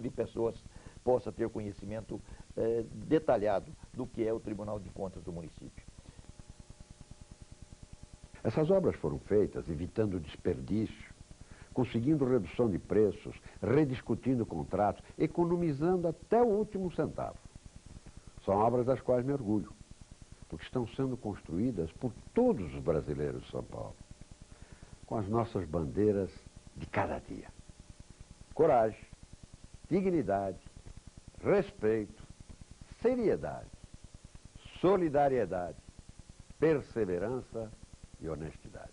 de pessoas possa ter conhecimento detalhado do que é o Tribunal de Contas do município. Essas obras foram feitas evitando desperdício, conseguindo redução de preços, rediscutindo contratos, economizando até o último centavo. São obras das quais me orgulho, porque estão sendo construídas por todos os brasileiros de São Paulo, com as nossas bandeiras de cada dia. Coragem, dignidade, respeito, seriedade, solidariedade, perseverança e honestidade.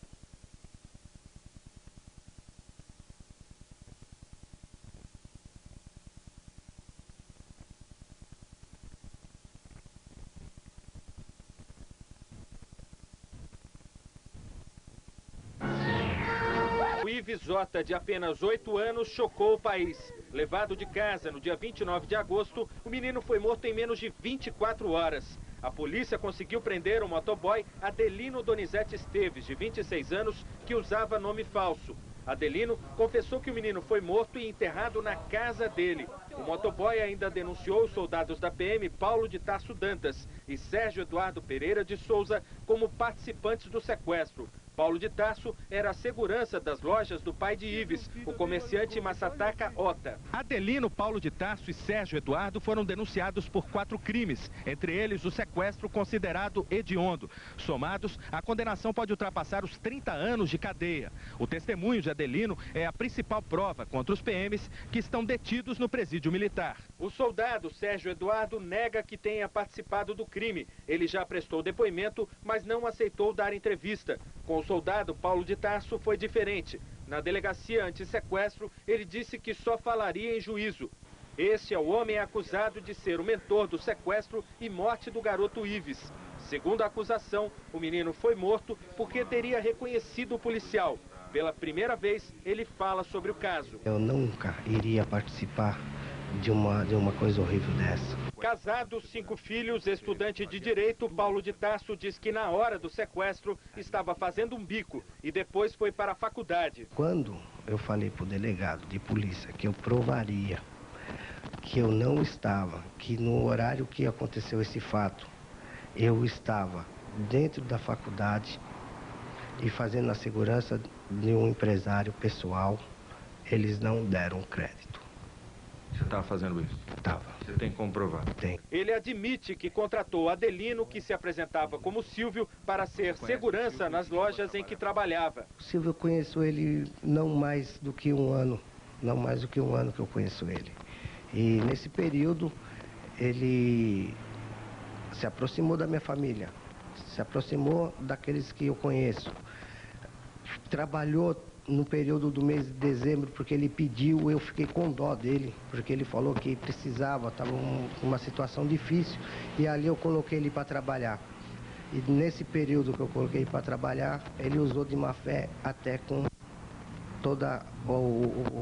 O Ives Jota, de apenas 8 anos, chocou o país. Levado de casa no dia 29 de agosto, o menino foi morto em menos de 24 horas. A polícia conseguiu prender o motoboy Adelino Donizete Esteves, de 26 anos, que usava nome falso. Adelino confessou que o menino foi morto e enterrado na casa dele. O motoboy ainda denunciou os soldados da PM Paulo de Tarso Dantas e Sérgio Eduardo Pereira de Souza como participantes do sequestro. Paulo de Tarso era a segurança das lojas do pai de Ives, o comerciante Massataca Ota. Adelino, Paulo de Tarso e Sérgio Eduardo foram denunciados por 4 crimes, entre eles o sequestro considerado hediondo. Somados, a condenação pode ultrapassar os 30 anos de cadeia. O testemunho de Adelino é a principal prova contra os PMs que estão detidos no presídio militar. O soldado Sérgio Eduardo nega que tenha participado do crime. Ele já prestou depoimento, mas não aceitou dar entrevista. Com o soldado Paulo de Tarso foi diferente. Na delegacia anti-sequestro, ele disse que só falaria em juízo. Esse é o homem acusado de ser o mentor do sequestro e morte do garoto Ives. Segundo a acusação, o menino foi morto porque teria reconhecido o policial. Pela primeira vez, ele fala sobre o caso. Eu nunca iria participar de uma coisa horrível dessa. Casado, 5 filhos, estudante de direito, Paulo de Tarso diz que na hora do sequestro estava fazendo um bico e depois foi para a faculdade. Quando eu falei para o delegado de polícia que eu provaria que eu não estava, que no horário que aconteceu esse fato, eu estava dentro da faculdade e fazendo a segurança de um empresário pessoal, eles não deram crédito. Você estava fazendo isso? Estava. Você tem como provar? Tem. Ele admite que contratou Adelino, que se apresentava como Silvio, para ser segurança nas lojas em que trabalhava. O Silvio, eu conheço ele não mais do que um ano. Não mais do que um ano que eu conheço ele. E nesse período, ele se aproximou da minha família. Se aproximou daqueles que eu conheço. Trabalhou no período do mês de dezembro, porque ele pediu, eu fiquei com dó dele, porque ele falou que precisava, estava uma situação difícil, e ali eu coloquei ele para trabalhar. E nesse período que eu coloquei para trabalhar, ele usou de má fé até com todos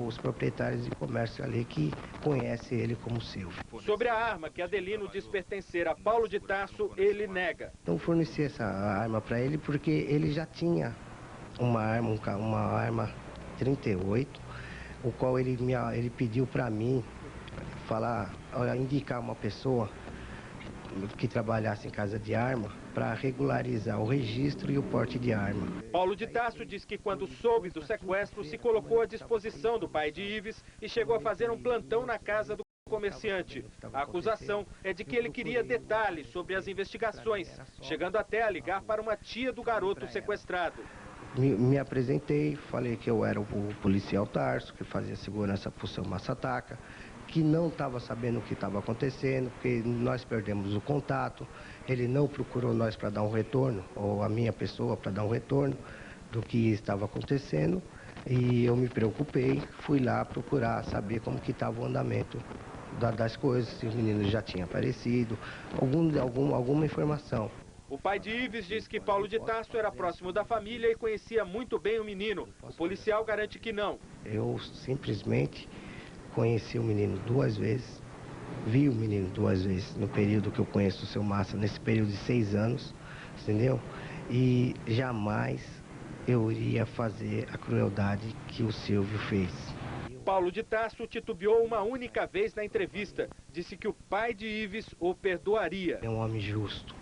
os proprietários de comércio ali que conhecem ele como Silvio. Sobre a arma que Adelino diz pertencer a Paulo de Tarso, ele nega. Não forneci essa arma para ele porque ele já tinha uma arma 38, o qual ele pediu para mim indicar uma pessoa que trabalhasse em casa de arma para regularizar o registro e o porte de arma. Paulo de Tarso diz que quando soube do sequestro se colocou à disposição do pai de Ives e chegou a fazer um plantão na casa do comerciante. A acusação é de que ele queria detalhes sobre as investigações, chegando até a ligar para uma tia do garoto sequestrado. Me apresentei, falei que eu era o policial Tarso, que fazia segurança para o seu Massataca, que não estava sabendo o que estava acontecendo, porque nós perdemos o contato, ele não procurou nós para dar um retorno, ou a minha pessoa para dar um retorno do que estava acontecendo, e eu me preocupei, fui lá procurar saber como que estava o andamento das coisas, se os meninos já tinham aparecido, alguma informação. O pai de Ives diz que Paulo de Tarso era próximo da família e conhecia muito bem o menino. O policial garante que não. Eu simplesmente conheci o menino 2 vezes, vi o menino 2 vezes no período que eu conheço o seu Massa, nesse período de 6 anos, entendeu? E jamais eu iria fazer a crueldade que o Silvio fez. Paulo de Tarso titubeou uma única vez na entrevista. Disse que o pai de Ives o perdoaria. É um homem justo,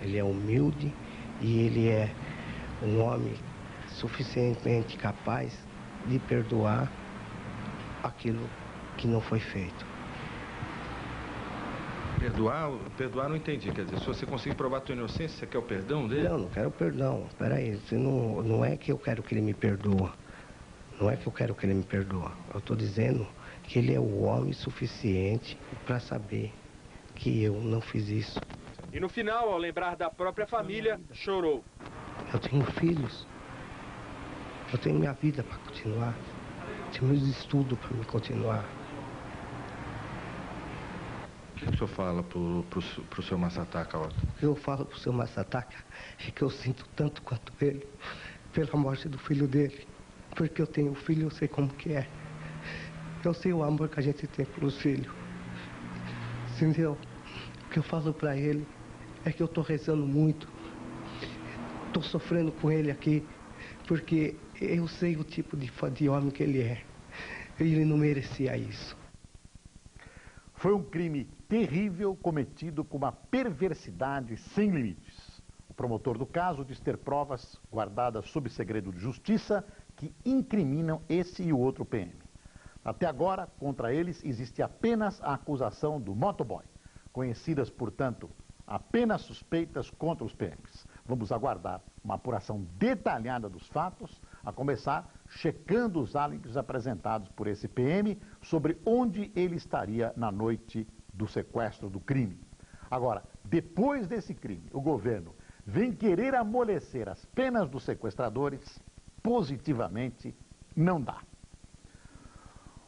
ele é humilde e ele é um homem suficientemente capaz de perdoar aquilo que não foi feito. Perdoar não entendi. Quer dizer, se você conseguir provar a tua inocência, você quer o perdão dele? Não quero perdão. Peraí, não é que eu quero que ele me perdoa. Não é que eu quero que ele me perdoa. Eu estou dizendo que ele é o homem suficiente para saber que eu não fiz isso. E no final, ao lembrar da própria família, chorou. Eu tenho filhos. Eu tenho minha vida para continuar. Tenho meus estudos para me continuar. O que o senhor fala pro seu Massataca, Otto? O que eu falo pro seu Massataca é que eu sinto tanto quanto ele pela morte do filho dele. Porque eu tenho filho, eu sei como que é. Eu sei o amor que a gente tem pelos filhos. Entendeu? O que eu falo pra ele é que eu tô rezando muito. Tô sofrendo com ele aqui, porque eu sei o tipo de homem que ele é. Ele não merecia isso. Foi um crime terrível cometido com uma perversidade sem limites. O promotor do caso diz ter provas guardadas sob segredo de justiça que incriminam esse e o outro PM. Até agora, contra eles, existe apenas a acusação do motoboy. Conhecidas, portanto, apenas suspeitas contra os PMs. Vamos aguardar uma apuração detalhada dos fatos, a começar checando os álibis apresentados por esse PM sobre onde ele estaria na noite do sequestro do crime. Agora, depois desse crime, o governo vem querer amolecer as penas dos sequestradores, positivamente não dá.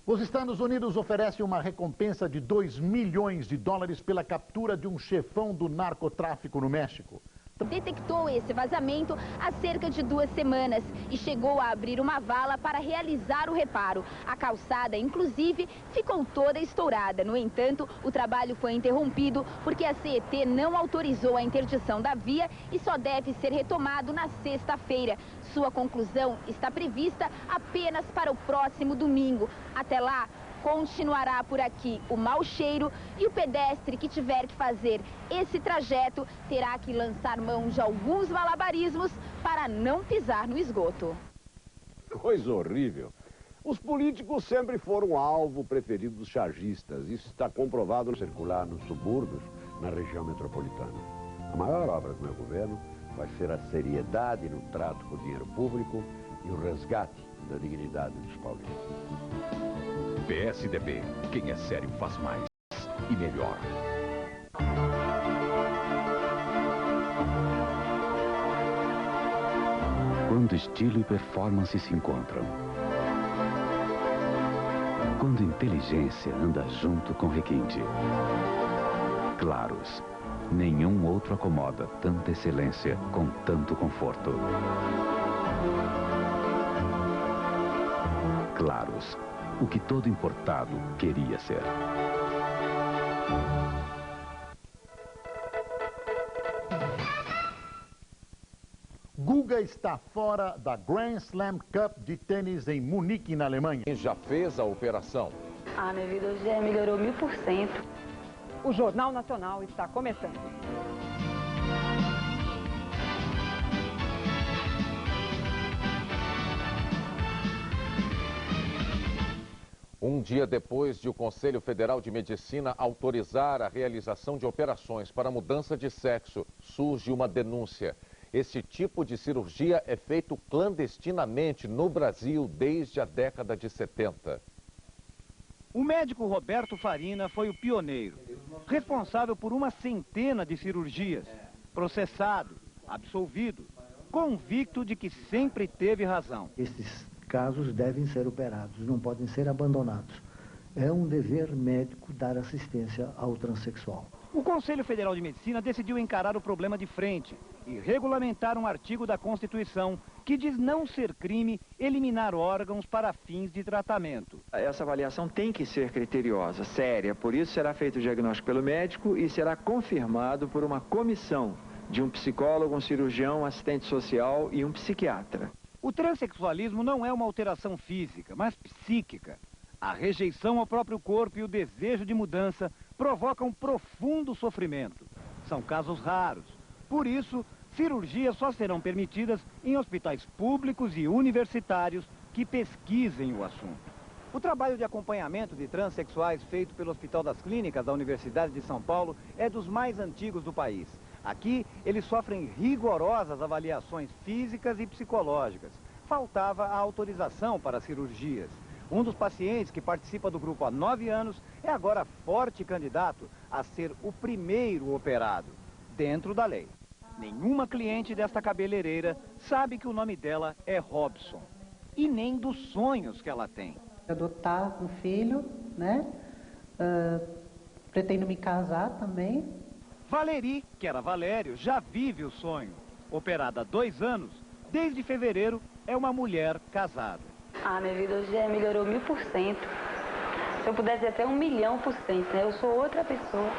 Os Estados Unidos oferecem uma recompensa de 2 milhões de dólares pela captura de um chefão do narcotráfico no México. Detectou esse vazamento há cerca de 2 semanas e chegou a abrir uma vala para realizar o reparo. A calçada, inclusive, ficou toda estourada. No entanto, o trabalho foi interrompido porque a CET não autorizou a interdição da via e só deve ser retomado na sexta-feira. Sua conclusão está prevista apenas para o próximo domingo. Até lá, continuará por aqui o mau cheiro e o pedestre que tiver que fazer esse trajeto terá que lançar mão de alguns malabarismos para não pisar no esgoto. Coisa horrível. Os políticos sempre foram alvo preferido dos chargistas. Isso está comprovado no circular nos subúrbios, na região metropolitana. A maior obra do meu governo vai ser a seriedade no trato com o dinheiro público e o resgate da dignidade dos paulistas. PSDB. Quem é sério faz mais e melhor. Quando estilo e performance se encontram. Quando inteligência anda junto com requinte. Claros. Nenhum outro acomoda tanta excelência com tanto conforto. Claros. O que todo importado queria ser. Guga está fora da Grand Slam Cup de tênis em Munique, na Alemanha. Quem já fez a operação? Minha vida hoje melhorou 1000%. O Jornal Nacional está começando. Um dia depois de o Conselho Federal de Medicina autorizar a realização de operações para mudança de sexo, surge uma denúncia. Esse tipo de cirurgia é feito clandestinamente no Brasil desde a década de 70. O médico Roberto Farina foi o pioneiro, responsável por uma centena de cirurgias, processado, absolvido, convicto de que sempre teve razão. Esses casos devem ser operados, não podem ser abandonados. É um dever médico dar assistência ao transexual. O Conselho Federal de Medicina decidiu encarar o problema de frente e regulamentar um artigo da Constituição que diz não ser crime eliminar órgãos para fins de tratamento. Essa avaliação tem que ser criteriosa, séria, por isso será feito o diagnóstico pelo médico e será confirmado por uma comissão de um psicólogo, um cirurgião, um assistente social e um psiquiatra. O transexualismo não é uma alteração física, mas psíquica. A rejeição ao próprio corpo e o desejo de mudança provocam profundo sofrimento. São casos raros. Por isso, cirurgias só serão permitidas em hospitais públicos e universitários que pesquisem o assunto. O trabalho de acompanhamento de transexuais feito pelo Hospital das Clínicas da Universidade de São Paulo é dos mais antigos do país. Aqui, eles sofrem rigorosas avaliações físicas e psicológicas. Faltava a autorização para cirurgias. Um dos pacientes que participa do grupo há 9 anos é agora forte candidato a ser o primeiro operado, dentro da lei. Nenhuma cliente desta cabeleireira sabe que o nome dela é Robson. E nem dos sonhos que ela tem. Adotar um filho, né? Pretendo me casar também. Valeri, que era Valério, já vive o sonho. Operada há 2 anos, desde fevereiro é uma mulher casada. Minha vida hoje melhorou 1000%. Se eu pudesse até 1.000.000%, né? Eu sou outra pessoa.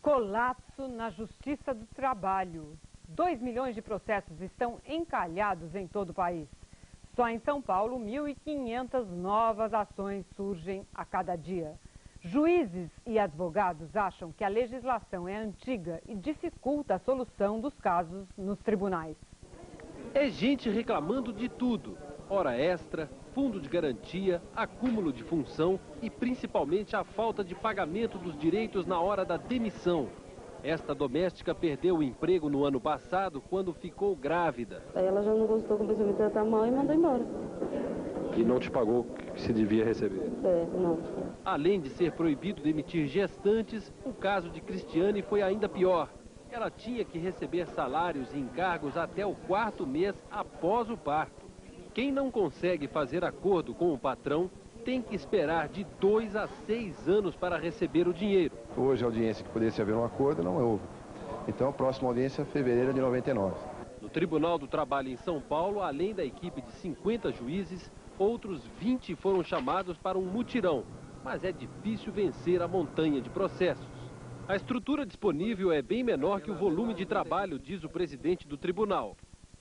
Colapso na Justiça do Trabalho. 2 milhões de processos estão encalhados em todo o país. Só em São Paulo, 1.500 novas ações surgem a cada dia. Juízes e advogados acham que a legislação é antiga e dificulta a solução dos casos nos tribunais. É gente reclamando de tudo. Hora extra, fundo de garantia, acúmulo de função e principalmente a falta de pagamento dos direitos na hora da demissão. Esta doméstica perdeu o emprego no ano passado quando ficou grávida. Aí ela já não gostou, começou a me tratar mal e mandou embora. E não te pagou o que se devia receber? Não. Além de ser proibido demitir gestantes, o caso de Cristiane foi ainda pior. Ela tinha que receber salários e encargos até o 4º mês após o parto. Quem não consegue fazer acordo com o patrão tem que esperar de 2 a 6 anos para receber o dinheiro. Hoje a audiência que pudesse haver um acordo não houve. Então a próxima audiência é fevereiro de 99. No Tribunal do Trabalho em São Paulo, além da equipe de 50 juízes, outros 20 foram chamados para um mutirão. Mas é difícil vencer a montanha de processos. A estrutura disponível é bem menor que o volume de trabalho, diz o presidente do tribunal.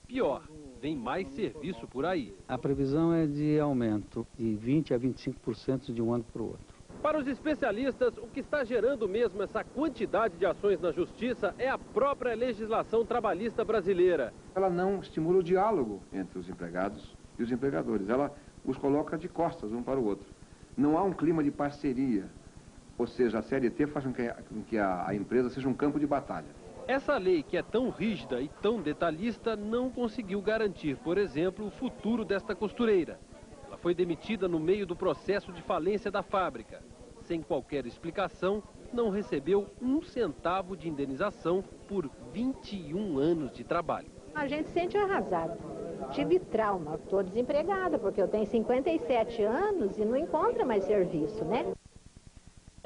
Pior, vem mais serviço por aí. A previsão é de aumento de 20% a 25% de um ano para o outro. Para os especialistas, o que está gerando mesmo essa quantidade de ações na justiça é a própria legislação trabalhista brasileira. Ela não estimula o diálogo entre os empregados e os empregadores. Ela os coloca de costas um para o outro. Não há um clima de parceria. Ou seja, a CLT faz com que a empresa seja um campo de batalha. Essa lei, que é tão rígida e tão detalhista, não conseguiu garantir, por exemplo, o futuro desta costureira. Ela foi demitida no meio do processo de falência da fábrica. Sem qualquer explicação, não recebeu 1 centavo de indenização por 21 anos de trabalho. A gente se sente arrasado. Tive trauma, estou desempregada, porque eu tenho 57 anos e não encontro mais serviço, né?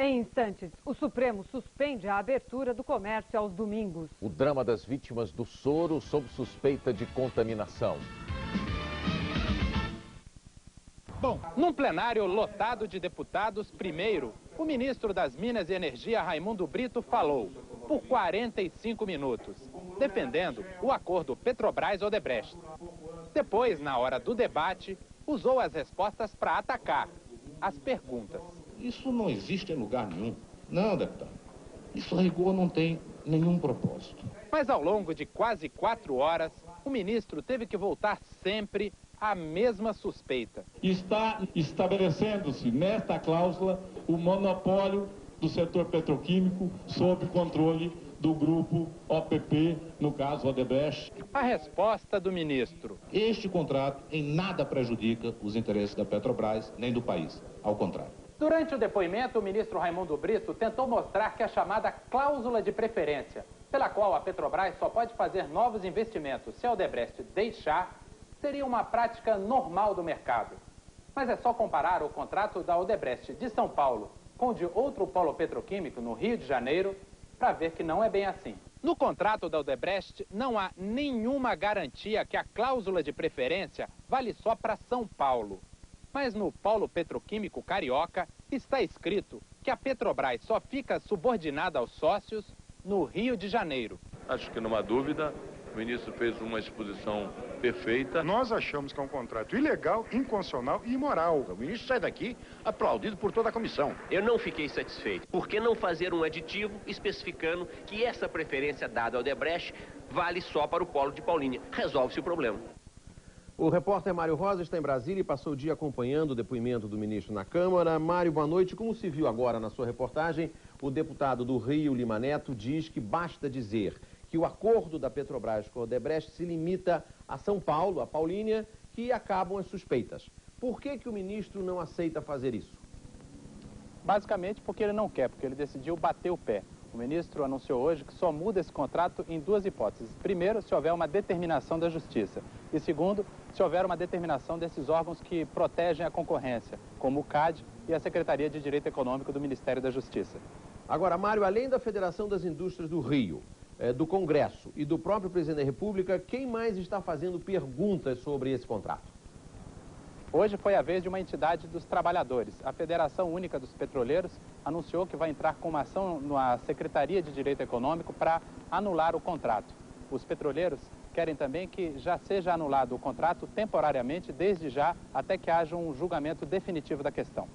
Em instantes, o Supremo suspende a abertura do comércio aos domingos. O drama das vítimas do soro sob suspeita de contaminação. Bom, num plenário lotado de deputados, primeiro, o ministro das Minas e Energia, Raimundo Brito, falou por 45 minutos, defendendo o acordo Petrobras-Odebrecht. Depois, na hora do debate, usou as respostas para atacar as perguntas. Isso não existe em lugar nenhum. Não, deputado. Isso, a rigor, não tem nenhum propósito. Mas ao longo de quase 4 horas, o ministro teve que voltar sempre à mesma suspeita. Está estabelecendo-se nesta cláusula o monopólio do setor petroquímico sob controle do grupo OPP, no caso Odebrecht. A resposta do ministro. Este contrato em nada prejudica os interesses da Petrobras nem do país. Ao contrário. Durante o depoimento, o ministro Raimundo Brito tentou mostrar que a chamada cláusula de preferência, pela qual a Petrobras só pode fazer novos investimentos se a Odebrecht deixar, seria uma prática normal do mercado. Mas é só comparar o contrato da Odebrecht de São Paulo com o de outro polo petroquímico no Rio de Janeiro para ver que não é bem assim. No contrato da Odebrecht não há nenhuma garantia que a cláusula de preferência vale só para São Paulo. Mas no polo petroquímico carioca está escrito que a Petrobras só fica subordinada aos sócios no Rio de Janeiro. Acho que não há dúvida, o ministro fez uma exposição perfeita. Nós achamos que é um contrato ilegal, inconstitucional e imoral. O ministro sai daqui aplaudido por toda a comissão. Eu não fiquei satisfeito. Por que não fazer um aditivo especificando que essa preferência dada ao Odebrecht vale só para o polo de Paulínia? Resolve-se o problema. O repórter Mário Rosa está em Brasília e passou o dia acompanhando o depoimento do ministro na Câmara. Mário, boa noite. Como se viu agora na sua reportagem, o deputado do Rio, Lima Neto, diz que basta dizer que o acordo da Petrobras com a Odebrecht se limita a São Paulo, a Paulínia, que acabam as suspeitas. Por que o ministro não aceita fazer isso? Basicamente porque ele não quer, porque ele decidiu bater o pé. O ministro anunciou hoje que só muda esse contrato em duas hipóteses. Primeiro, se houver uma determinação da Justiça. E segundo, se houver uma determinação desses órgãos que protegem a concorrência, como o CAD e a Secretaria de Direito Econômico do Ministério da Justiça. Agora, Mário, além da Federação das Indústrias do Rio, do Congresso e do próprio presidente da República, quem mais está fazendo perguntas sobre esse contrato? Hoje foi a vez de uma entidade dos trabalhadores. A Federação Única dos Petroleiros anunciou que vai entrar com uma ação na Secretaria de Direito Econômico para anular o contrato. Os petroleiros querem também que já seja anulado o contrato temporariamente, desde já, até que haja um julgamento definitivo da questão.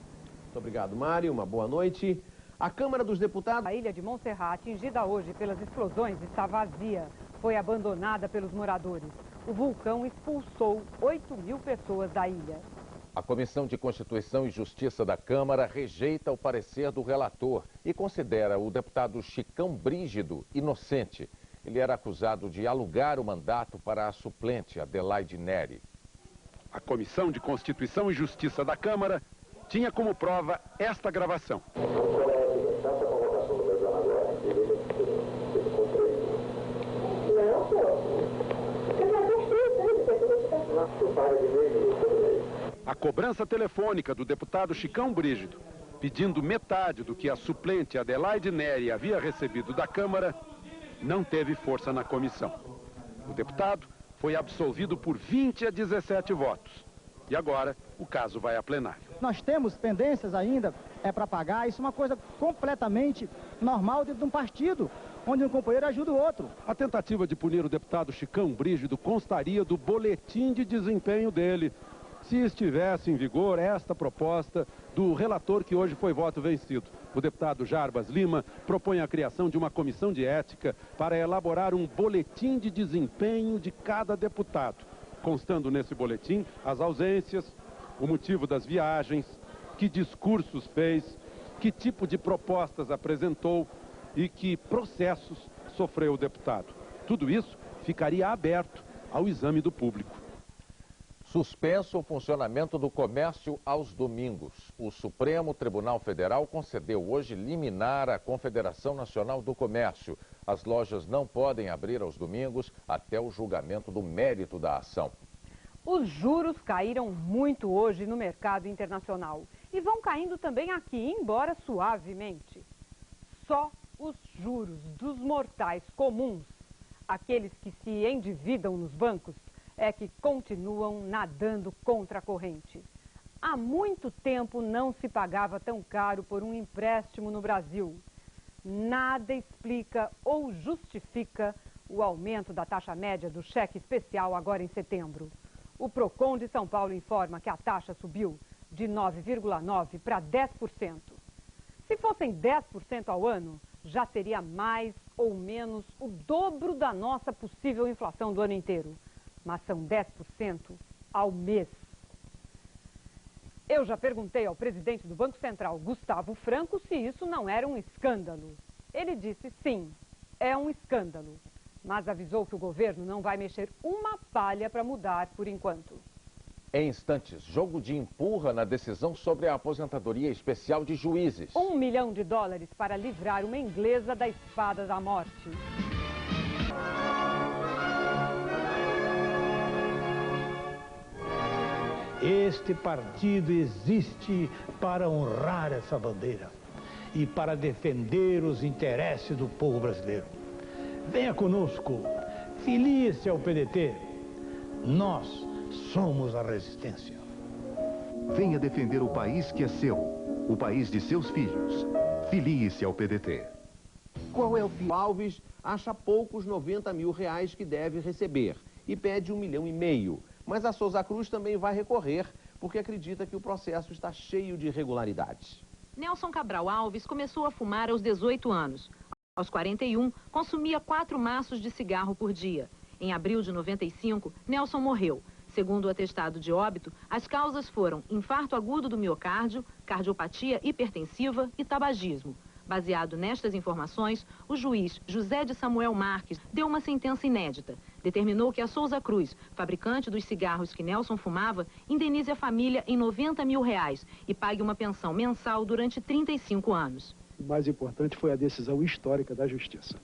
Muito obrigado, Mário. Uma boa noite. A Câmara dos Deputados... A ilha de Montserrat, atingida hoje pelas explosões, está vazia. Foi abandonada pelos moradores. O vulcão expulsou 8.000 pessoas da ilha. A Comissão de Constituição e Justiça da Câmara rejeita o parecer do relator e considera o deputado Chicão Brígido inocente. Ele era acusado de alugar o mandato para a suplente Adelaide Neri. A Comissão de Constituição e Justiça da Câmara tinha como prova esta gravação. A cobrança telefônica do deputado Chicão Brígido, pedindo metade do que a suplente Adelaide Neri havia recebido da Câmara, não teve força na comissão. O deputado foi absolvido por 20 a 17 votos. E agora o caso vai a plenário. Nós temos pendências ainda para pagar, isso é uma coisa completamente normal dentro de um partido, onde um companheiro ajuda o outro. A tentativa de punir o deputado Chicão Brígido constaria do boletim de desempenho dele, se estivesse em vigor esta proposta do relator que hoje foi voto vencido. O deputado Jarbas Lima propõe a criação de uma comissão de ética para elaborar um boletim de desempenho de cada deputado, constando nesse boletim as ausências, o motivo das viagens, que discursos fez, que tipo de propostas apresentou e que processos sofreu o deputado. Tudo isso ficaria aberto ao exame do público. Suspenso o funcionamento do comércio aos domingos. O Supremo Tribunal Federal concedeu hoje liminar à Confederação Nacional do Comércio. As lojas não podem abrir aos domingos até o julgamento do mérito da ação. Os juros caíram muito hoje no mercado internacional e vão caindo também aqui, embora suavemente. Só os juros dos mortais comuns, aqueles que se endividam nos bancos, é que continuam nadando contra a corrente. Há muito tempo não se pagava tão caro por um empréstimo no Brasil. Nada explica ou justifica o aumento da taxa média do cheque especial agora em setembro. O Procon de São Paulo informa que a taxa subiu de 9,9% para 10%. Se fossem 10% ao ano, já seria mais ou menos o dobro da nossa possível inflação do ano inteiro. Mas são 10% ao mês. Eu já perguntei ao presidente do Banco Central, Gustavo Franco, se isso não era um escândalo. Ele disse sim, é um escândalo, mas avisou que o governo não vai mexer uma palha para mudar por enquanto. Em instantes, jogo de empurra na decisão sobre a aposentadoria especial de juízes. $1 milhão para livrar uma inglesa da espada da morte. Este partido existe para honrar essa bandeira e para defender os interesses do povo brasileiro. Venha conosco, filie-se ao PDT. Nós somos a resistência. Venha defender o país que é seu, o país de seus filhos. Filie-se ao PDT. Qual é o Alves acha poucos R$90 mil que deve receber e pede R$1,5 milhão. Mas a Souza Cruz também vai recorrer, porque acredita que o processo está cheio de irregularidades. Nelson Cabral Alves começou a fumar aos 18 anos. Aos 41, consumia 4 maços de cigarro por dia. Em abril de 95, Nelson morreu. Segundo o atestado de óbito, as causas foram infarto agudo do miocárdio, cardiopatia hipertensiva e tabagismo. Baseado nestas informações, o juiz José de Samuel Marques deu uma sentença inédita. Determinou que a Souza Cruz, fabricante dos cigarros que Nelson fumava, indenize a família em R$90 mil e pague uma pensão mensal durante 35 anos. O mais importante foi a decisão histórica da Justiça,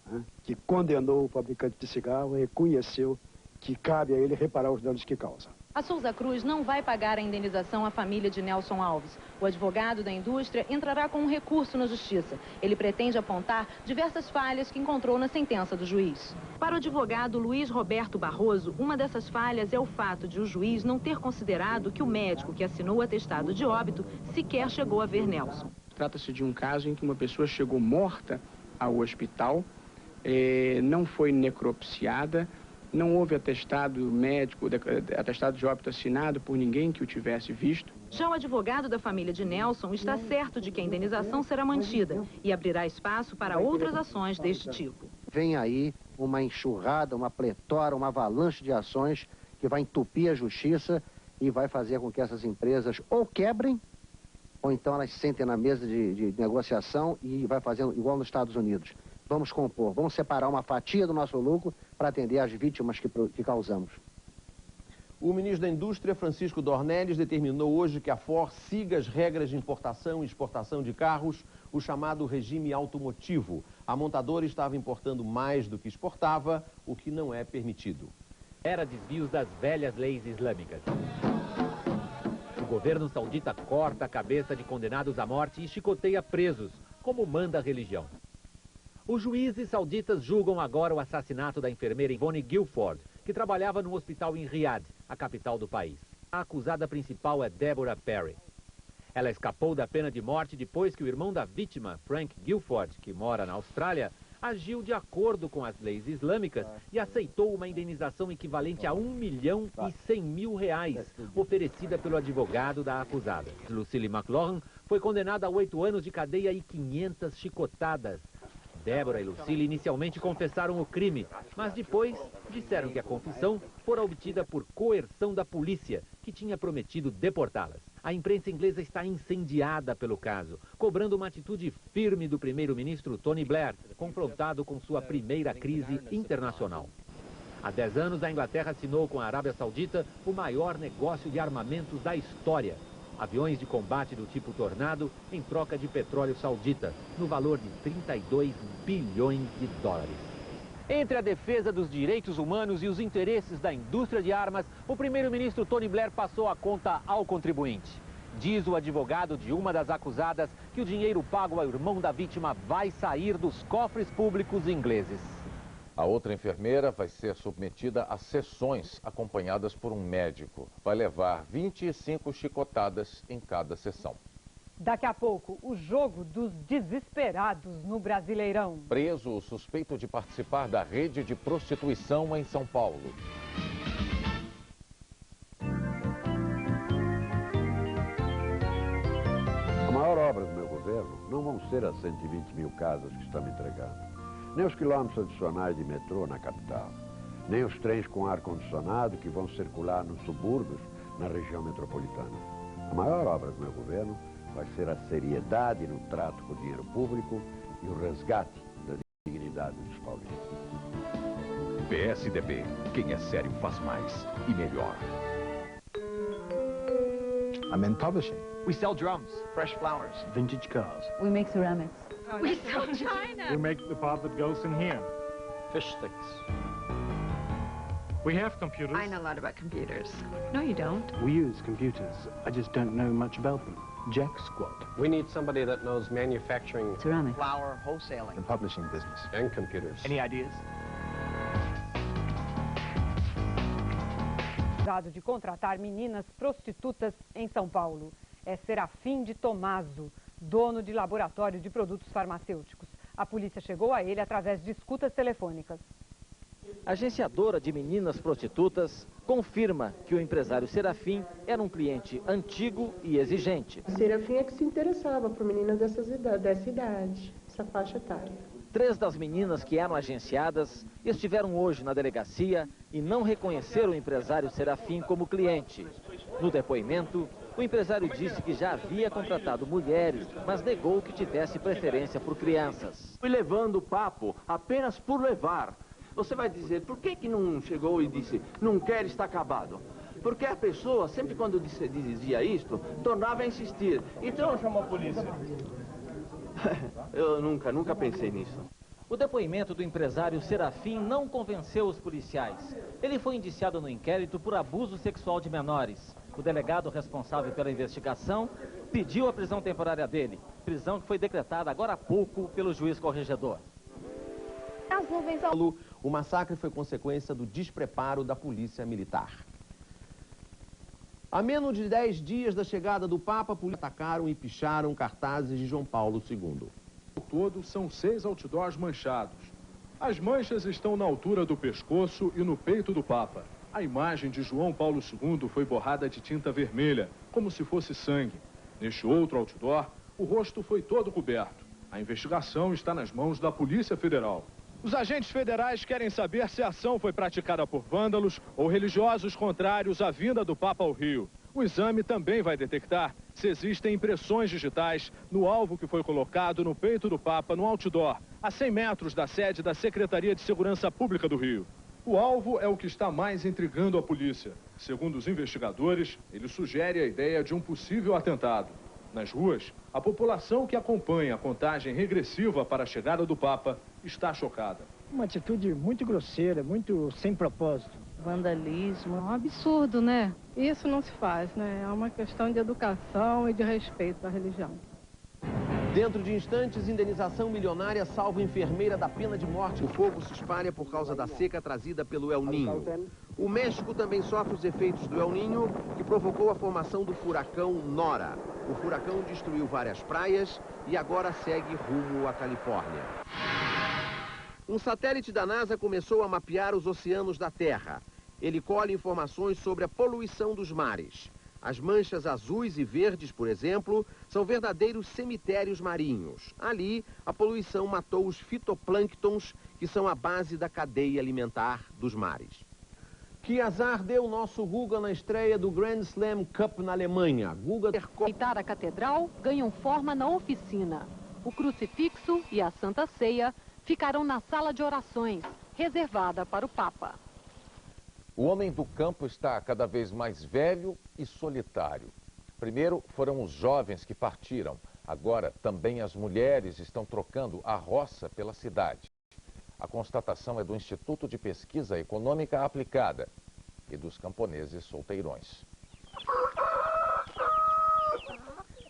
né, que condenou o fabricante de cigarro e reconheceu que cabe a ele reparar os danos que causa. A Souza Cruz não vai pagar a indenização à família de Nelson Alves. O advogado da indústria entrará com um recurso na justiça. Ele pretende apontar diversas falhas que encontrou na sentença do juiz. Para o advogado Luiz Roberto Barroso, uma dessas falhas é o fato de o juiz não ter considerado que o médico que assinou o atestado de óbito sequer chegou a ver Nelson. Trata-se de um caso em que uma pessoa chegou morta ao hospital, não foi necropsiada, não houve atestado médico, atestado de óbito assinado por ninguém que o tivesse visto. Já o advogado da família de Nelson está certo de que a indenização será mantida e abrirá espaço para outras ações deste tipo. Vem aí uma enxurrada, uma pletora, uma avalanche de ações que vai entupir a justiça e vai fazer com que essas empresas ou quebrem, ou então elas sentem na mesa de negociação e vai fazer igual nos Estados Unidos. Vamos compor, vamos separar uma fatia do nosso lucro para atender as vítimas que causamos. O ministro da Indústria, Francisco Dornelles, determinou hoje que a Ford siga as regras de importação e exportação de carros, o chamado regime automotivo. A montadora estava importando mais do que exportava, o que não é permitido. Era desvios das velhas leis islâmicas. O governo saudita corta a cabeça de condenados à morte e chicoteia presos, como manda a religião. Os juízes sauditas julgam agora o assassinato da enfermeira Yvonne Guilford, que trabalhava no hospital em Riad, a capital do país. A acusada principal é Deborah Perry. Ela escapou da pena de morte depois que o irmão da vítima, Frank Guilford, que mora na Austrália, agiu de acordo com as leis islâmicas e aceitou uma indenização equivalente a R$1.100.000, oferecida pelo advogado da acusada. Lucille McLaurin foi condenada a 8 anos de cadeia e 500 chicotadas. Débora e Lucille inicialmente confessaram o crime, mas depois disseram que a confissão fora obtida por coerção da polícia, que tinha prometido deportá-las. A imprensa inglesa está incendiada pelo caso, cobrando uma atitude firme do primeiro-ministro Tony Blair, confrontado com sua primeira crise internacional. Há 10 anos, a Inglaterra assinou com a Arábia Saudita o maior negócio de armamentos da história. Aviões de combate do tipo Tornado em troca de petróleo saudita, no valor de 32 bilhões de dólares. Entre a defesa dos direitos humanos e os interesses da indústria de armas, o primeiro-ministro Tony Blair passou a conta ao contribuinte. Diz o advogado de uma das acusadas que o dinheiro pago ao irmão da vítima vai sair dos cofres públicos ingleses. A outra enfermeira vai ser submetida a sessões acompanhadas por um médico. Vai levar 25 chicotadas em cada sessão. Daqui a pouco, o jogo dos desesperados no Brasileirão. Preso o suspeito de participar da rede de prostituição em São Paulo. A maior obra do meu governo não vão ser as 120 mil casas que estamos entregando. Nem os quilômetros adicionais de metrô na capital, nem os trens com ar-condicionado que vão circular nos subúrbios na região metropolitana. A maior obra do meu governo vai ser a seriedade no trato com o dinheiro público e o resgate da dignidade dos paulistas. PSDB. Quem é sério faz mais e melhor. I'm in publishing. We sell drums, fresh flowers, Vintage cars. We make ceramics. We sell china. We make the part that goes in here. Fish sticks. We have computers. I know a lot about computers. No, you don't. We use computers. I just don't know much about them. Jack squat. We need somebody that knows manufacturing, ceramics, flour, wholesaling, the publishing business, and computers. Any ideas? De contratar meninas prostitutas em São Paulo. É Serafim de Tomaso, dono de laboratório de produtos farmacêuticos. A polícia chegou a ele através de escutas telefônicas. A agenciadora de meninas prostitutas confirma que o empresário Serafim era um cliente antigo e exigente. Serafim é que se interessava por meninas dessa idade, essa faixa etária. 3 das meninas que eram agenciadas estiveram hoje na delegacia e não reconheceram o empresário Serafim como cliente. No depoimento, o empresário disse que já havia contratado mulheres, mas negou que tivesse preferência por crianças. Fui levando o papo apenas por levar. Você vai dizer, por que não chegou e disse, não quer, está acabado? Porque a pessoa, sempre quando dizia isto, tornava a insistir. Então chamou a polícia. Eu nunca pensei nisso. O depoimento do empresário Serafim não convenceu os policiais. Ele foi indiciado no inquérito por abuso sexual de menores. O delegado responsável pela investigação pediu a prisão temporária dele. Prisão que foi decretada agora há pouco pelo juiz corregedor. O massacre foi consequência do despreparo da polícia militar. A menos de 10 dias da chegada do Papa, a polícia atacaram e picharam cartazes de João Paulo II. Ao todo, são 6 outdoors manchados. As manchas estão na altura do pescoço e no peito do Papa. A imagem de João Paulo II foi borrada de tinta vermelha, como se fosse sangue. Neste outro outdoor, o rosto foi todo coberto. A investigação está nas mãos da Polícia Federal. Os agentes federais querem saber se a ação foi praticada por vândalos ou religiosos contrários à vinda do Papa ao Rio. O exame também vai detectar se existem impressões digitais no alvo que foi colocado no peito do Papa no outdoor, a 100 metros da sede da Secretaria de Segurança Pública do Rio. O alvo é o que está mais intrigando a polícia. Segundo os investigadores, ele sugere a ideia de um possível atentado. Nas ruas, a população que acompanha a contagem regressiva para a chegada do Papa está chocada. Uma atitude muito grosseira, muito sem propósito. Vandalismo, é um absurdo, né? Isso não se faz, né? É uma questão de educação e de respeito à religião. Dentro de instantes, indenização milionária salva enfermeira da pena de morte. O fogo se espalha por causa da seca trazida pelo El Niño. O México também sofre os efeitos do El Niño, que provocou a formação do furacão Nora. O furacão destruiu várias praias e agora segue rumo à Califórnia. Um satélite da NASA começou a mapear os oceanos da Terra. Ele colhe informações sobre a poluição dos mares. As manchas azuis e verdes, por exemplo, são verdadeiros cemitérios marinhos. Ali, a poluição matou os fitoplânctons, que são a base da cadeia alimentar dos mares. Que azar deu o nosso Guga na estreia do Grand Slam Cup na Alemanha. Guga... Deitar a catedral ganham forma na oficina. O crucifixo e a Santa Ceia ficarão na sala de orações, reservada para o Papa. O homem do campo está cada vez mais velho e solitário. Primeiro foram os jovens que partiram. Agora também as mulheres estão trocando a roça pela cidade. A constatação é do Instituto de Pesquisa Econômica Aplicada e dos camponeses solteirões.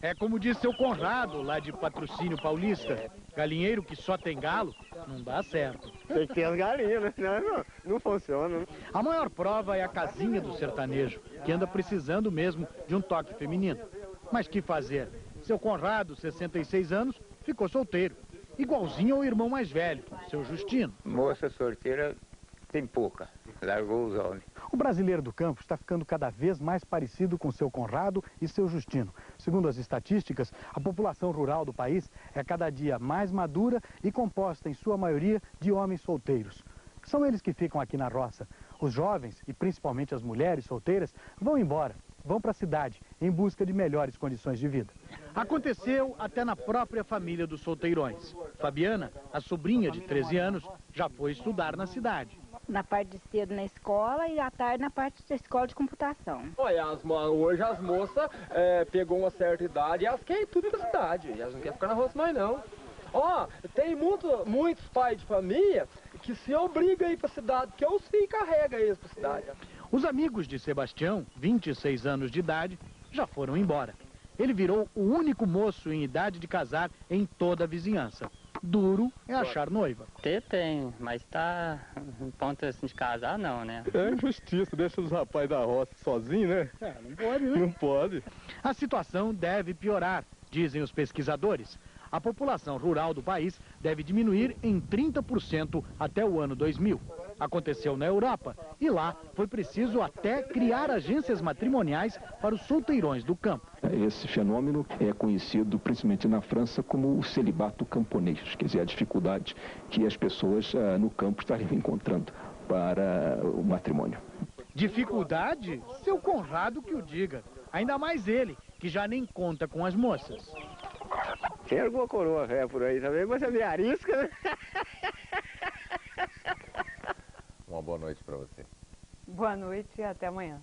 É como diz seu Conrado, lá de Patrocínio Paulista, galinheiro que só tem galo, não dá certo. Tem que ter as galinhas, né? Não funciona. A maior prova é a casinha do sertanejo, que anda precisando mesmo de um toque feminino. Mas que fazer? Seu Conrado, 66 anos, ficou solteiro, igualzinho ao irmão mais velho, seu Justino. Moça solteira tem pouca, largou os homens. O brasileiro do campo está ficando cada vez mais parecido com seu Conrado e seu Justino. Segundo as estatísticas, a população rural do país é cada dia mais madura e composta, em sua maioria, de homens solteiros. São eles que ficam aqui na roça. Os jovens, e principalmente as mulheres solteiras, vão embora, vão para a cidade, em busca de melhores condições de vida. Aconteceu até na própria família dos solteirões. Fabiana, a sobrinha de 13 anos, já foi estudar na cidade. Na parte de cedo na escola e à tarde na parte da escola de computação. Olha, hoje as moças pegou uma certa idade e elas querem tudo pra cidade. E elas não querem ficar na roça mais não. Ó, tem muitos pais de família que se obrigam a ir pra cidade, porque os filhos carregam eles pra cidade. Os amigos de Sebastião, 26 anos de idade, já foram embora. Ele virou o único moço em idade de casar em toda a vizinhança. Duro é achar noiva. Tem, mas tá em ponto assim de casar não, né? É injustiça, deixa os rapazes da roça sozinhos, né? Não pode, né? Não pode. A situação deve piorar, dizem os pesquisadores. A população rural do país deve diminuir em 30% até o ano 2000. Aconteceu na Europa e lá foi preciso até criar agências matrimoniais para os solteirões do campo. Esse fenômeno é conhecido principalmente na França como o celibato camponês, quer dizer, a dificuldade que as pessoas no campo estariam encontrando para o matrimônio. Dificuldade? Seu Conrado que o diga. Ainda mais ele, que já nem conta com as moças. Tem alguma coroa velha por aí também, mas você me arisca, né? Uma boa noite para você. Boa noite e até amanhã.